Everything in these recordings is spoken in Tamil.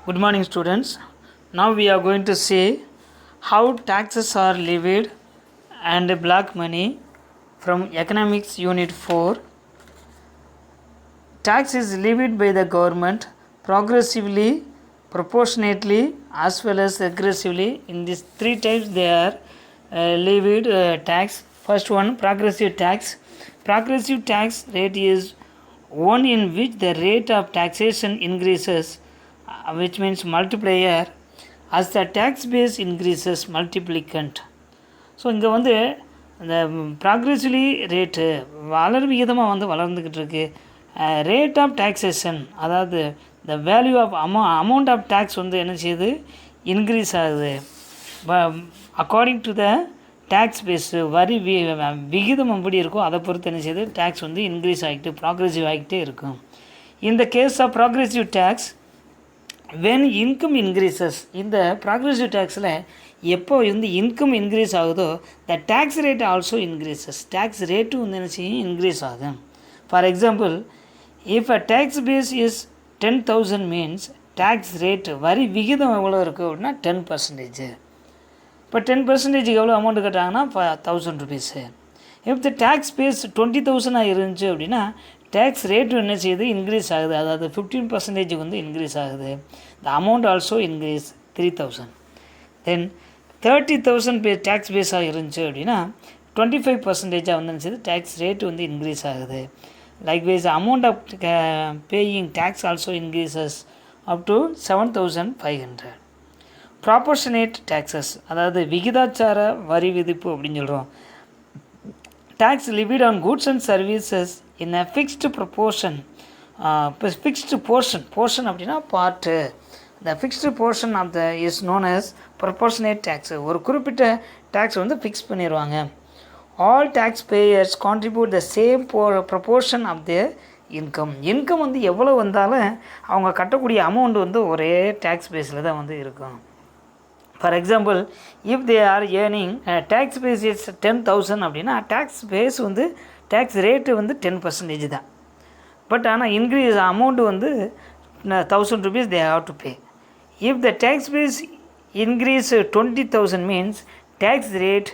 Good morning, students. Now we are going to see how taxes are levied and black money from Economics Unit 4. Tax is levied by the government progressively, proportionately, as well as aggressively. In these three types, they are levied tax. First one, progressive tax. Progressive tax rate is one in which the rate of taxation increases, which means multiplier, as the tax base increases multiplicand. So இங்கே வந்து இந்த ப்ராக்ரெசிவ்லி ரேட்டு வளர் விகிதமாக வந்து வளர்ந்துக்கிட்டு இருக்கு. ரேட் ஆஃப் டாக்ஸேஷன், அதாவது the value of amount of tax வந்து என்ன செய்யுது, இன்க்ரீஸ் ஆகுது. According to the tax base வரி விகிதம் எப்படி இருக்கோ அதை பொறுத்து என்ன செய்யுது, டேக்ஸ் வந்து இன்க்ரீஸ் ஆகிட்டு ப்ராக்ரெசிவ் ஆகிட்டே இருக்கும். இந்த case of progressive tax when income increases, இந்த ப்ராக்ரெசிவ் டேக்ஸில் எப்போ வந்து இன்கம் இன்க்ரீஸ் ஆகுதோ the tax rate also increases, tax ரேட்டும் வந்து என்ன செய்யும், இன்க்ரீஸ் ஆகும். For example, if a tax base is 10,000 means tax rate வரி விகிதம் எவ்வளோ இருக்குது அப்படின்னா 10%. இப்போ 10% எவ்வளோ அமௌண்ட்டு கட்டாங்கன்னா 1,000 rupees. If the tax base 20,000 இருந்துச்சு அப்படின்னா டேக்ஸ் ரேட்டு என்ன செய்யுது, இன்க்ரீஸ் ஆகுது. அதாவது 15% வந்து இன்க்ரீஸ் ஆகுது. The amount also increase 3,000. Then 30,000 tax பேஸாக இருந்துச்சு அப்படின்னா 25% வந்து என்ன செய்யுது, டேக்ஸ் ரேட்டு வந்து இன்க்ரீஸ் ஆகுது. Likewise amount of paying tax also increases up to 7,500. Proportionate taxes, அதாவது விகிதாச்சார வரி விதிப்பு அப்படின்னு சொல்கிறோம். Tax levied on goods and services in a fixed proportion, fixed portion அப்படின்னா part. the fixed portion of the is known as proportionate tax. ஒரு குறிப்பிட்ட டேக்ஸ் வந்து ஃபிக்ஸ் பண்ணிடுவாங்க. all taxpayers contribute the same proportion of their income. Income வந்து எவ்வளோ வந்தாலும் அவங்க கட்டக்கூடிய அமௌண்ட் வந்து ஒரே டேக்ஸ் பேஸில் தான் வந்து இருக்கும். For example, if they are earning tax base is 10,000 அப்படின்னா டேக்ஸ் பேஸ் வந்து டேக்ஸ் ரேட்டு வந்து 10% தான். பட் ஆனால் இன்க்ரீஸ் அமௌண்ட்டு வந்து 1,000 rupees they have to pay. If the tax base increase 20,000 means tax rate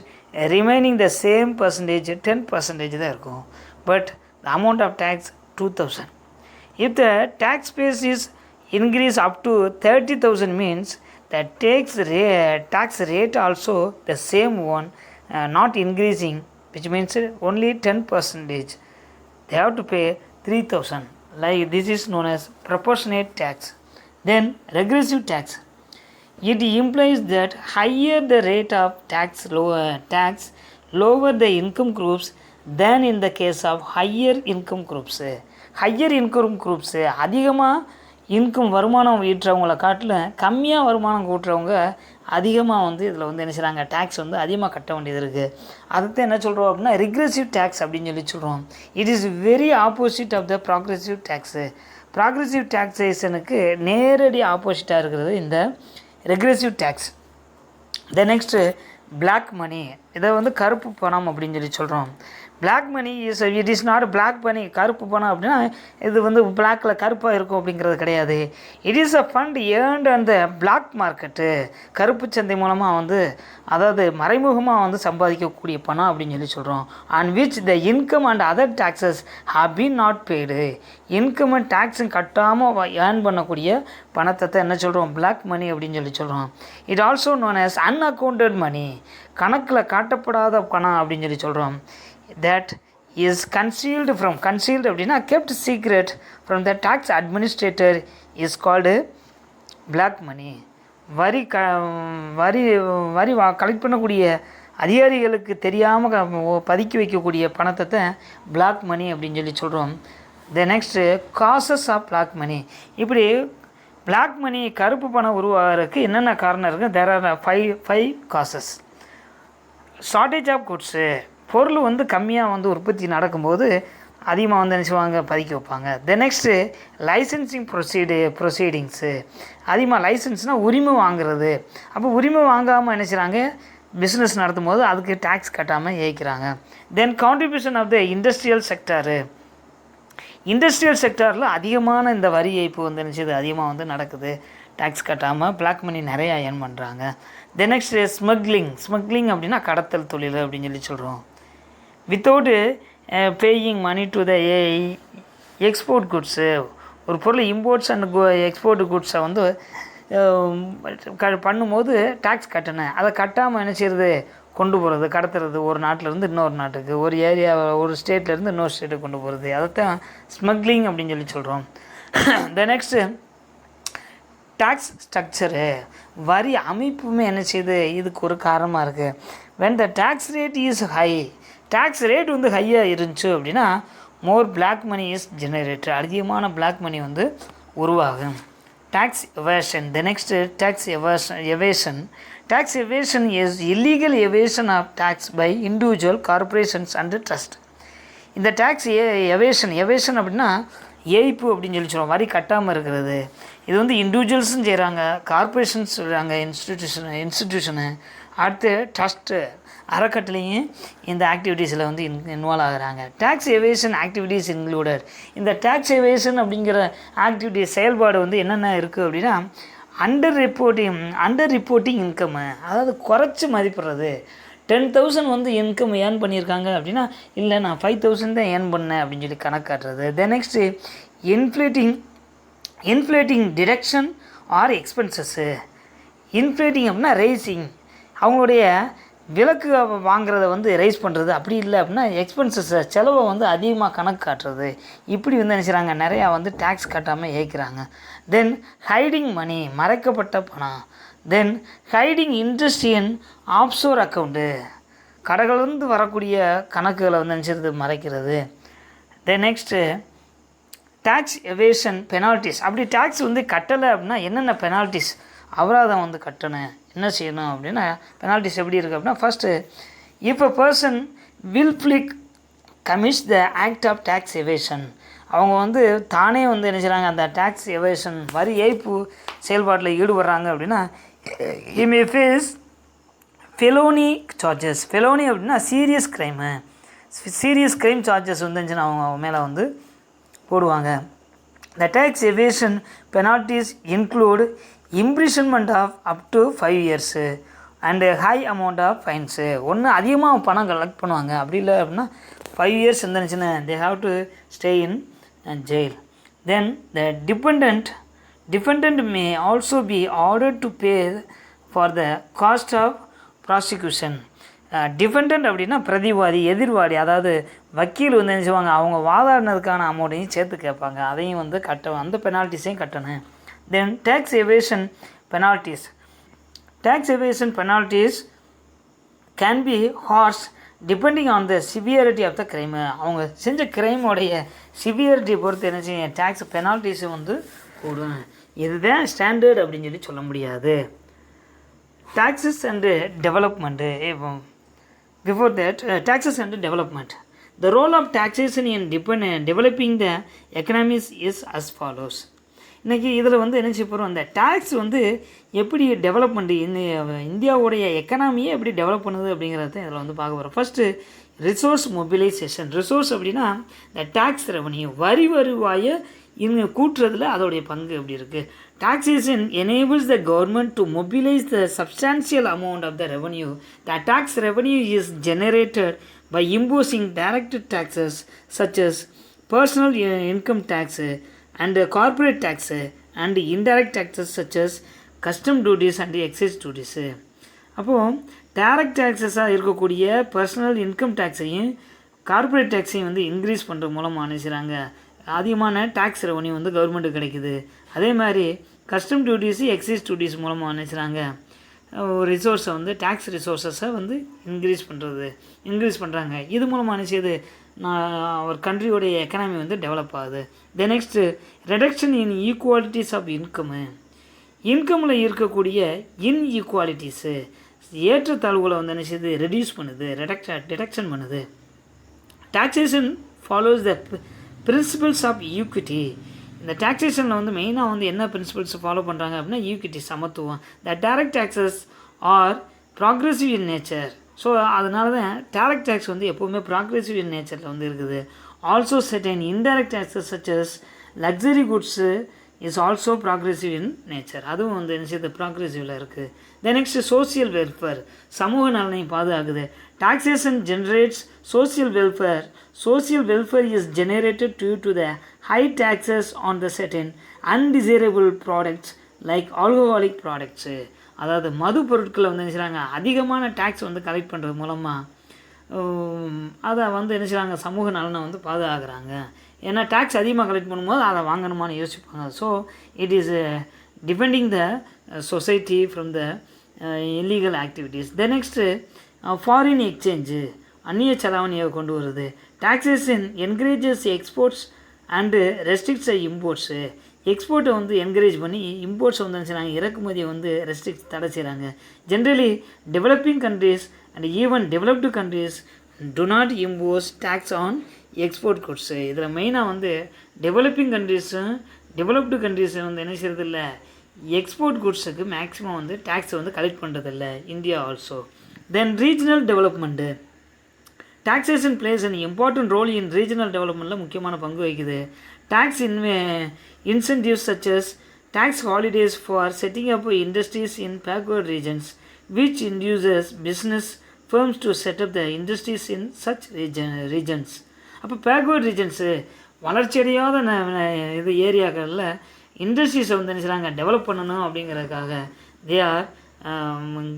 remaining the same percentage 10% தான் இருக்கும். But the amount of tax 2,000. If the tax base is increase up to 30,000 means the tax rate also the same one, not increasing, which means only 10%. They have to pay 3,000. Like this is known as proportionate tax. Then regressive tax. It implies that higher the rate of lower the income groups than in the case of higher income groups. Higher income groups அதிகமாக இன்கம் வருமானம் ஈட்டுறவங்களை காட்டிலும் கம்மியாக வருமானம் கூட்டுறவங்க அதிகமாக வந்து இதில் வந்து என்ன செய்கிறாங்க, டேக்ஸ் வந்து அதிகமாக கட்ட வேண்டியது இருக்குது. அதுதான் என்ன சொல்கிறோம் அப்படின்னா ரிக்ரெசிவ் டேக்ஸ் அப்படின்னு சொல்கிறோம். It is very opposite of the progressive tax. Progressive டேக்ஸேஷனுக்கு நேரடி ஆப்போசிட்டாக இருக்கிறது இந்த regressive tax. The next black money, இதை வந்து கருப்பு பணம் அப்படின்னு சொல்கிறோம். Black money it is not black money. கருப்பு பணம் அப்படின்னா இது வந்து பிளாக்கில் கருப்பாக இருக்கும் அப்படிங்கிறது கிடையாது. It is a fund earned அந்த பிளாக் மார்க்கெட்டு, கருப்பு சந்தை மூலமாக வந்து, அதாவது மறைமுகமாக வந்து சம்பாதிக்கக்கூடிய பணம் அப்படின்னு சொல்கிறோம். And which the income and other taxes have been not paid. Income and டேக்ஸும் கட்டாமல் ஏர்ன் பண்ணக்கூடிய பணத்தை தான் என்ன சொல்கிறோம், பிளாக் மணி அப்படின்னு சொல்கிறோம். It also known as unaccounted money, கணக்கில் காட்டப்படாத பணம் அப்படின்னு சொல்கிறோம். that is concealed அப்படின்னா kept secret from the tax administrator is called black money. வரி கலெக்ட் பண்ணக்கூடிய அதிகாரிகளுக்கு தெரியாமல் பதுக்கி வைக்கக்கூடிய பணத்தை தான் பிளாக் மணி அப்படின்னு சொல்கிறோம். The next causes of black money. இப்படி பிளாக் மணி கருப்பு பணம் உருவாகிறதுக்கு என்னென்ன காரணம் இருக்குது, there are five causes. Shortage of goods, பொருள் வந்து கம்மியாக வந்து உற்பத்தி நடக்கும்போது அதிகமாக வந்து என்ன செய்வாங்க, பதுக்கி வைப்பாங்க. த நெக்ஸ்ட்டு லைசன்சிங் ப்ரொசீடிங்ஸு, அதிகமாக லைசன்ஸ்னால் உரிமை வாங்குறது. அப்போ உரிமை வாங்காமல் என்ன செய்கிறாங்க, பிஸ்னஸ் நடத்தும் போது அதுக்கு டேக்ஸ் கட்டாமல் ஏற்கிறாங்க. Then contribution of the industrial sector, industrial செக்டாரில் அதிகமான இந்த வரி ஏய்ப்பு வந்து நினச்சது அதிகமாக வந்து நடக்குது. டேக்ஸ் கட்டாமல் பிளாக் மணி நிறையா ஏர்ன் பண்ணுறாங்க. நெக்ஸ்ட் ஸ்மக்லிங் அப்படின்னா கடத்தல் தொழில் அப்படின்னு சொல்கிறோம். Without paying money to the export goods, ஒரு பொருள் இம்போர்ட்ஸ் அண்ட் எக்ஸ்போர்ட் குட்ஸை வந்து பண்ணும்போது டேக்ஸ் கட்டணும். அதை கட்டாமல் என்ன செய்கிறது, கொண்டு போகிறது, கடத்துறது, ஒரு நாட்டிலேருந்து இன்னொரு நாட்டுக்கு, ஒரு ஏரியா ஒரு ஸ்டேட்லேருந்து இன்னொரு ஸ்டேட்டுக்கு கொண்டு போகிறது, அதைத்தான் ஸ்மக்லிங் அப்படின்னு சொல்கிறோம். நெக்ஸ்ட்டு டேக்ஸ் ஸ்ட்ரக்சரு, வரி அமைப்புமே என்ன செய்யுது, இதுக்கு ஒரு காரணமாக இருக்குது. When the tax rate is high, tax rate வந்து ஹையாக இருந்துச்சு அப்படின்னா more black money is generated, அதிகமான பிளாக் மணி வந்து உருவாகும். Tax evasion. The next tax evasion. Tax evasion is illegal evasion of tax by individual corporations and trust. இந்த டேக்ஸ் எவேஷன் அப்படின்னா ஏய்ப்பு அப்படின்னு சொல்லுவோம். வரி கட்டாமல் இருக்கிறது. இது வந்து இண்டிவிஜுவல்ஸும் செய்கிறாங்க, கார்பரேஷன்ஸ் செய்கிறாங்க, இன்ஸ்டிடியூஷனு, அடுத்து ட்ரஸ்ட்டு, அறக்கட்டளையும் இந்த ஆக்டிவிட்டீஸில் வந்து இன்வால்வ் ஆகிறாங்க. Tax evasion activities included. இந்த டேக்ஸ் எவேஷன் அப்படிங்கிற ஆக்டிவிட்டீஸ் செயல்பாடு வந்து என்னென்ன இருக்குது அப்படின்னா அண்டர் ரிப்போர்ட்டிங் இன்கம்மு, அதாவது குறைச்சி மதிப்பிடுறது. 10,000 வந்து இன்கம் ஏர்ன் பண்ணியிருக்காங்க அப்படின்னா இல்லை நான் 5,000 தான் ஏர்ன் பண்ணேன் அப்படின்னு சொல்லி கணக்கு காட்டுறது. Next inflating deduction or expenses. Inflating அப்படின்னா ரைசிங், அவங்களுடைய விலக்கு வாங்குறத வந்து ரைஸ் பண்ணுறது. அப்படி இல்லை அப்படின்னா எக்ஸ்பென்சஸை, செலவை வந்து அதிகமாக கணக்கு காட்டுறது. இப்படி வந்து நினச்சிறாங்க, நிறையா வந்து டேக்ஸ் கட்டாமல் ஏற்கிறாங்க. தென் ஹைடிங் மணி, மறைக்கப்பட்ட பணம். Then hiding interest in offshore account, கடைகளிலிருந்து வரக்கூடிய கணக்குகளை வந்து நினச்சிறது மறைக்கிறது. Then next tax evasion penalties. அப்படி டேக்ஸ் வந்து கட்டலை அப்படின்னா என்னென்ன பெனால்ட்டிஸ், அபராதம் வந்து கட்டணும், என்ன செய்யணும் அப்படின்னா பெனால்ட்டிஸ் எப்படி இருக்குது அப்படின்னா first, if a person wilfully commits the act of tax evasion, அவங்க வந்து தானே வந்து என்ன செய்கிறாங்க, அந்த டேக்ஸ் எவேஷன் வரி ஏய்ப்பு செயல்பாட்டில் ஈடுபடுறாங்க அப்படின்னா he may face felony charges. felony அப்படின்னா சீரியஸ் க்ரைம் சார்ஜஸ் வந்துச்சுன்னா அவங்க மேலே வந்து போடுவாங்க. The tax evasion penalties include imprisonment of up to 5 years and a high amount of fines. ஒன்று அதிகமாக பணம் கலெக்ட் பண்ணுவாங்க, அப்படி இல்லை அப்படின்னா 5 years இருந்துச்சுன்னா they have to stay in jail. Then the defendant may also be ordered to pay for the cost of prosecution. Defendant அப்படின்னா பிரதிவாதி, எதிர்வாதி, அதாவது வக்கீல் வந்து என்ன செய்வாங்க, அவங்க வாதாடினதுக்கான அமௌண்ட்டையும் சேர்த்து கேட்பாங்க, அதையும் வந்து அந்த பெனால்ட்டிஸையும் கட்டணும். Then tax evasion penalties can be harsh depending on the severity of the crime. அவங்க செஞ்ச கிரைமோடைய சிவியரிட்டி பொறுத்து என்ன செய்யும், டேக்ஸ் பெனால்ட்டிஸும் வந்து கூடும். இதுதான் ஸ்டாண்டர்ட் அப்படின்னு சொல்லி சொல்ல முடியாது. taxes and development. Before that, taxes and development. The role of taxation in developing the economies is as follows. இன்றைக்கி இதில் வந்து என்ன செய்ய போகிறோம், அந்த டேக்ஸ் வந்து எப்படி டெவலப்மெண்ட் இந்தியாவுடைய எக்கனாமியை எப்படி டெவலப் பண்ணுது அப்படிங்கிறத இதில் வந்து பார்க்க போகிறோம். First resource mobilisation. ரிசோர்ஸ் அப்படின்னா இந்த டேக்ஸ் ரெவன்யூ, வரி வருவாயை இங்கே கூட்டுறதுல அதோடைய பங்கு எப்படி இருக்குது. Taxation enables the government to mobilize the substantial amount of the revenue. The tax revenue is generated by imposing direct taxes such as personal income tax and corporate tax and indirect taxes such as custom duties and excise duties. அப்போது டைரக்ட் டேக்ஸஸாக இருக்கக்கூடிய பர்சனல் இன்கம் டேக்ஸையும் கார்பரேட் டேக்ஸையும் வந்து இன்க்ரீஸ் பண்ணுற மூலமாக நினைச்சாங்க அதிகமான டேக்ஸ் ரெவன்யூ வந்து கவர்மெண்ட்டுக்கு கிடைக்குது. அதே மாதிரி கஸ்டம் டியூட்டிஸு எக்ஸைஸ் டியூட்டிஸ் மூலமாக நினைச்சாங்க ரிசோர்ஸை வந்து டேக்ஸ் ரிசோர்ஸஸை வந்து இன்க்ரீஸ் பண்ணுறாங்க. இது மூலமாக நினச்சது ஒரு கண்ட்ரியோடைய எக்கனாமி வந்து டெவலப் ஆகுது. Then next reduction in equalities of இன்கமில் இருக்கக்கூடிய இன்ஈக்குவாலிட்டிஸு, ஏற்றத்தாழ்வுகளை வந்து நினச்சது ரெடியூஸ் பண்ணுது, டிடக்ஷன் பண்ணுது. Taxation follows the principles of equity. இந்த டாக்ஸேஷனில் வந்து மெயினாக வந்து என்ன பிரின்சிபல்ஸ் ஃபாலோ பண்ணுறாங்க அப்படின்னா ஈக்விட்டி, சமத்துவம். The direct taxes are progressive in nature. So அதனால தான் டைரக்ட் டேக்ஸ் வந்து எப்போவுமே ப்ராக்ரெசிவ் இன் நேச்சரில் வந்து இருக்குது. Also certain indirect taxes such as luxury goods is also progressive in nature. அதுவும் வந்து என்ன செய்யுது, ப்ராக்ரெசிவில் இருக்குது. தென் நெக்ஸ்ட் சோசியல் வெல்ஃபேர், சமூக நலனை பாதுகாக்குது. Taxation generates social welfare. Social welfare is generated due to the high taxes on the certain undesirable products like alcoholic products. அதாவது மது பொருட்களை வந்து என்ன செய்கிறாங்க, அதிகமான டேக்ஸ் வந்து கலெக்ட் பண்ணுறது மூலமாக அதை வந்து என்ன செய்கிறாங்க, சமூக நலனை வந்து பாதுகாக்கிறாங்க. ஏன்னா டேக்ஸ் அதிகமாக கலெக்ட் பண்ணும்போது அதை வாங்கணுமான்னு யோசிப்பாங்க. So it is depending the society from the illegal activities. The next foreign exchange, அந்நிய செலாவணியை கொண்டு வருது. Taxation encourages exports and restricts imports. எக்ஸ்போர்ட்டை வந்து என்கரேஜ் பண்ணி இம்போர்ட்ஸை வந்து என்ன செய்கிறாங்க, இறக்குமதியை வந்து ரெஸ்ட்ரிக்ட் தடை செய்கிறாங்க. Generally developing countries and even developed countries do not impose tax on export goods. இதில் மெயினாக வந்து டெவலப்பிங் கண்ட்ரீஸும் டெவலப்டு கண்ட்ரீஸும் வந்து என்ன செய்கிறதில்ல, எக்ஸ்போர்ட் குட்ஸுக்கு மேக்ஸிமம் வந்து டேக்ஸை வந்து கலெக்ட் பண்ணுறதில்ல. India also. Then regional development, taxation plays an important role in regional டெவலப்மெண்ட்டில் முக்கியமான பங்கு வகிக்குது. Tax incentives such as tax holidays for setting up industries in backward regions which induces business firms to set up the industries in such regions. அப்போ பேக்வர்ட் ரீஜன்ஸு, வளர்ச்சியடையாத இது ஏரியாக்களில் இண்டஸ்ட்ரீஸை வந்து என்ன செய்கிறாங்க, டெவலப் பண்ணணும் அப்படிங்கிறதுக்காக they are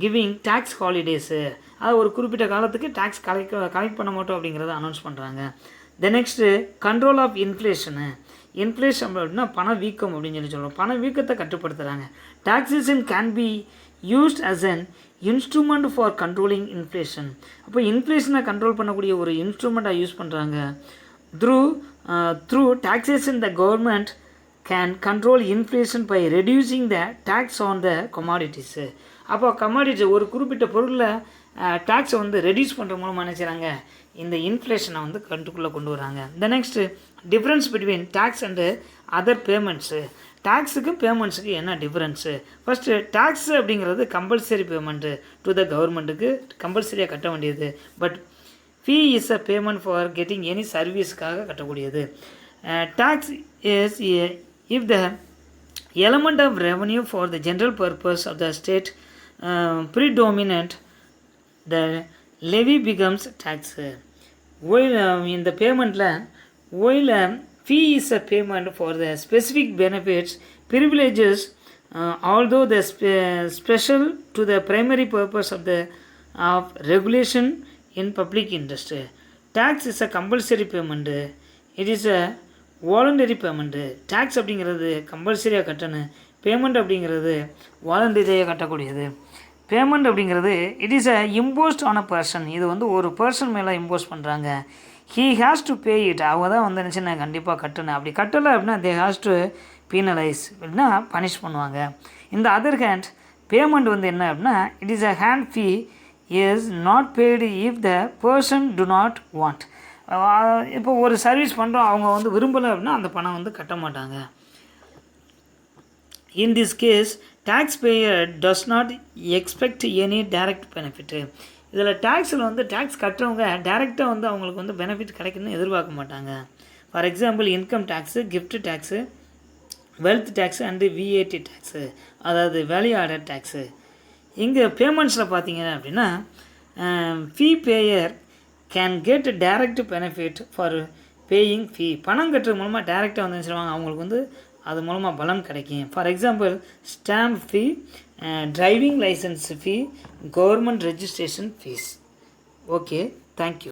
giving tax holidays. அது ஒரு குறிப்பிட்ட காலத்துக்கு டேக்ஸ் கலெக்ட் பண்ண மாட்டோம் அப்படிங்கிறத அனௌன்ஸ் பண்ணுறாங்க. The next control of inflation. Inflation அப்படின்னா பணவீக்கம் அப்படின்னு சொல்லி சொல்கிறோம். பணவீக்கத்தை கட்டுப்படுத்துகிறாங்க. Taxation can be used as an instrument for controlling inflation. அப்போ இன்ஃப்ளேஷனை கண்ட்ரோல் பண்ணக்கூடிய ஒரு இன்ஸ்ட்ருமெண்ட்டாக யூஸ் பண்ணுறாங்க. through taxation the government can control inflation by reducing the tax on the commodities. அப்போ கமாடிட்டி ஒரு குறிப்பிட்ட பொருளில் டேக்ஸை வந்து ரெடியூஸ் பண்ணுற மூலமாக என்ன செய்கிறாங்க, இந்த இன்ஃப்ளேஷனை வந்து கண்ட்ரோலுக்குள்ளே கொண்டு வராங்க. The next difference between tax and other payments. டேக்ஸுக்கும் பேமெண்ட்ஸுக்கு என்ன டிஃப்ரென்ஸு? ஃபஸ்ட்டு டேக்ஸு அப்படிங்கிறது கம்பல்சரி பேமெண்ட்டு டு த கவர்மெண்ட்டுக்கு கம்பல்சரியாக கட்ட வேண்டியது. But fee is a payment for getting any சர்வீஸுக்காக கட்டக்கூடியது. Tax is if the element of revenue for the general purpose of the state predominant, the levy becomes tax. While in the payment while fee is a payment for the specific benefits, privileges, although the special to the primary purpose of regulation in public interest. Tax is a compulsory payment. It is a voluntary payment. Tax அப்படிங்கிறது கம்பல்சரியாக கட்டணும், பேமெண்ட் அப்படிங்கிறது வாலண்டரியாக கட்டக்கூடியது. பேமெண்ட் அப்படிங்கிறது it is a imposed on a person. இது வந்து ஒரு பர்சன் மேலே இம்போஸ் பண்ணுறாங்க. He has to pay it. அவங்க தான் வந்து நினச்சினா கண்டிப்பாக கட்டணும். அப்படி கட்டலை அப்படின்னா தே ஹேஸ் டு பீனலைஸ் அப்படின்னா பனிஷ் பண்ணுவாங்க. இந்த அதர் ஹேண்ட் பேமெண்ட் வந்து என்ன அப்படின்னா it is a hand fee is not paid if the person to not want. இப்போ ஒரு சர்வீஸ் பண்ணுறோம், அவங்க வந்து விரும்பலை அப்படின்னா அந்த பணம் வந்து கட்ட மாட்டாங்க. In this case, taxpayer does not expect any direct benefit. இதில் டேக்ஸில் வந்து டேக்ஸ் கட்டுறவங்க டேரெக்டாக வந்து அவங்களுக்கு வந்து பெனிஃபிட் கிடைக்கணும்னு எதிர்பார்க்க மாட்டாங்க. For example income tax, gift tax, wealth tax and VAT tax, அதாவது வேல்யூ ஆடட் டேக்ஸு. இங்கே பேமெண்ட்ஸில் பார்த்தீங்க அப்படின்னா fee payer can get direct benefit for paying fee. பணம் கட்டுறது மூலமாக டேரெக்டாக வந்து சொல்லுவாங்க, அவங்களுக்கு வந்து அது மூலமாக பலம் கிடைக்கும். For example stamp fee, driving licence fee, government registration fees. Okay, thank you.